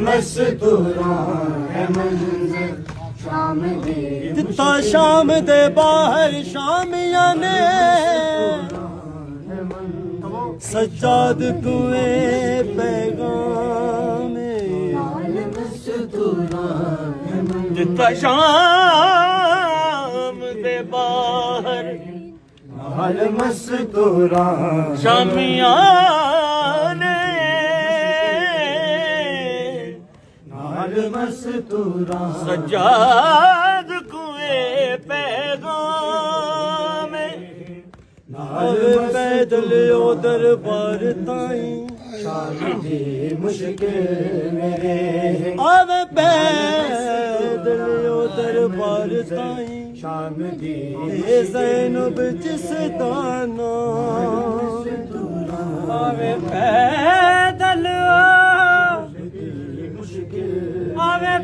ਮਸਤੂਰਾਂ ਹੈ ਮੰਜ਼ਰ ਸ਼ਾਮ ਦੀ ਦਿੱਤਾ ਸ਼ਾਮ ਦੇ ਬਾਹਰ ਸ਼ਾਮੀਆਂ ਨੇ ਸਜਾਦ ਕੁਏ ਪੈਗਾਮ ਦਿੱਤਾ ਸ਼ਾਮ ਦੇ ਬਾਹਰ ਨਾਲ ਮਸਤੂਰਾਂ ਸ਼ਾਮੀਆਂ ਨੇ ਨਾਲ ਮਸਤੂਰਾਂ ਸਜਾਦ ਕੁਏ ਪੈਗਾਮ ਆਵੇ ਪੈਦਲ ਓ ਦਰਬਾਰ ਤਾਈਂ ਸ਼ਾਮ ਦੀ ਮੁਸ਼ਕਿਲ ਮੇਰੇ ਆਵੇ ਪੈਦਲ ਓ ਦਰਬਾਰ ਤਾਈਂ ਸ਼ਾਮ ਦੀ ਇਹ ਜ਼ੈਨਬ ਜਿਸ ਦਾ ਨਾਮ ਆਵੇ ਪੈਦਲ ਆਵੇ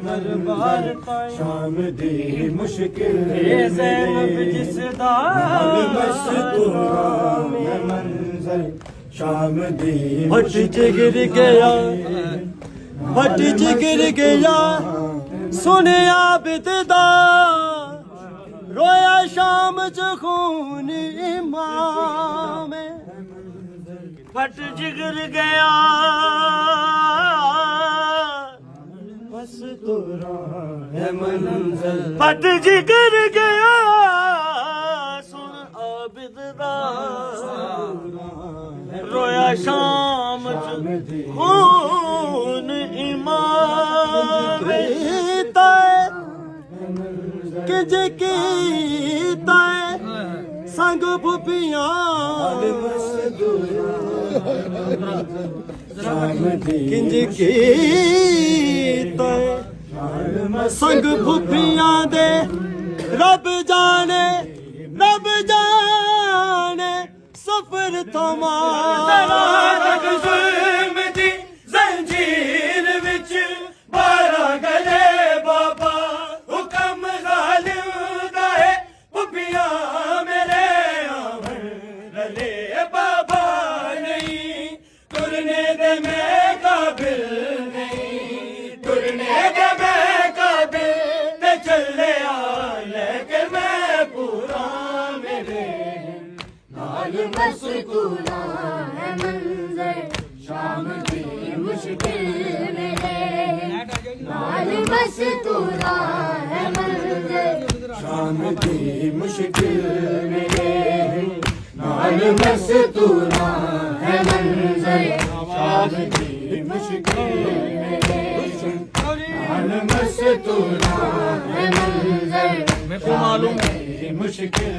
ਦਰਬਾਰ ਤਾਈਂ ਸ਼ਾਮ ਦੀ ਮੁਸ਼ਕਿਲ ਇਹ ਜ਼ੈਨਬ ਜਿਸ ਦਾ ਮਸਤੂਰਾਂ ਹੈ ਮੰਜ਼ਰ ਸ਼ਾਮ ਦੀ ਫਟ ਜਿਗਰ ਗਿਆ ਫਟ ਜਿਗਰ ਗਿਆ ਸੁਨਿਆ ਬਿਦਦਾ ਰੋਇਆ ਸ਼ਾਮ ਚ ਖੂਨ ਇਮਾਮ ਫਟ ਜਿਗਰ ਗਿਆ ਮਸਤੂਰਾਂ ਹੈ ਮੰਜ਼ਰ ਫਟ ਜਿਗਰ ਗਿਆ ਸੁਣ ਆਬਿਦ ਦਾ ਰੋਇਆ ਸ਼ਾਮ ਚ ਖੂਨ ਇਮਾਮ ਕੀਤਾ ਕਿ ਜੇ ਕੀਤਾ ਸੰਗ ਭੁਪੀਆਂ ਕਿੰਜ ਕੀਤਾ ਸੰਗ ਭੁਪੀਆਂ ਦੇ ਰੱਬ ਜਾਣੇ ਸਫਰ ਤੱਕ ਜ਼ੁਲਮ ਦੀ ਜ਼ੰਜੀਰ ਵਿੱਚ ਬਾਰਾਂ ਗਲੇ ਬਾਬਾ ਹੁਕਮ ਜ਼ਾਲਿਮ ਦਾ ਹੈ ਪੁੱਪੀਆਂ ਮੇਰੇ ਆਵਣ ਰਲੇ ਬਾਬਾ ਨਹੀਂ ਤੁਰਨੇ ਦੇ ਮੈਂ ਕਾਬਿਲ ਨਹੀਂ ਤੁਰਨੇ ਦੇ ਮੈਂ ਕਾਬਿਲ ਤੇ ਚੱਲਿਆ ਲੈ ਕੇ ਮੈਂ ਪੂਰਾ ਮੇਰੇ ਨਾਲ ਮਸਤੂਰਾਂ ਹੈ ਮੰਜ਼ਰ ਸ਼ਾਮ ਦੀ ਮੁਸ਼ਕਿਲ ਮੇਰੇ ਨਾਲ ਮਸਤੂਰਾਂ ਹੈ ਮੰਜ਼ਰ ਸ਼ਾਮ ਦੀ ਮੁਸ਼ਕਿਲ ਮੇਰੇ ਨਾਲ ਮਸਤੂਰਾਂ ਹੈ ਮੰਜ਼ਰ ਸ਼ਾਮ ਦੀ ਮੁਸ਼ਕਿਲ ਮੇਰੇ ਨਾਲ ਮਸਤੂਰਾਂ ਹੈ ਮੰਜ਼ਰ मेरे को मालूम है मुश्किल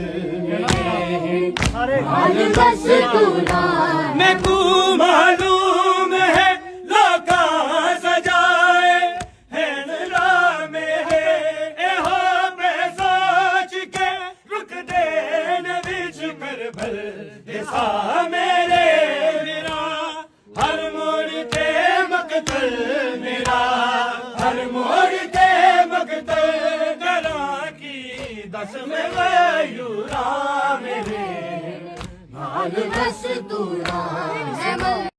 मेरे को मालूम है लोका सजाए है मेरे एहो पे सोच के रुक दे न विच करबल दिसा मेरे मेरा हर मोड़ ते मकतल मेरा हर मोड़ ते मकतल करा की दस में वयूरा मेरे ਨਾਲ ਮਸਤੂਰਾਂ ਹੈ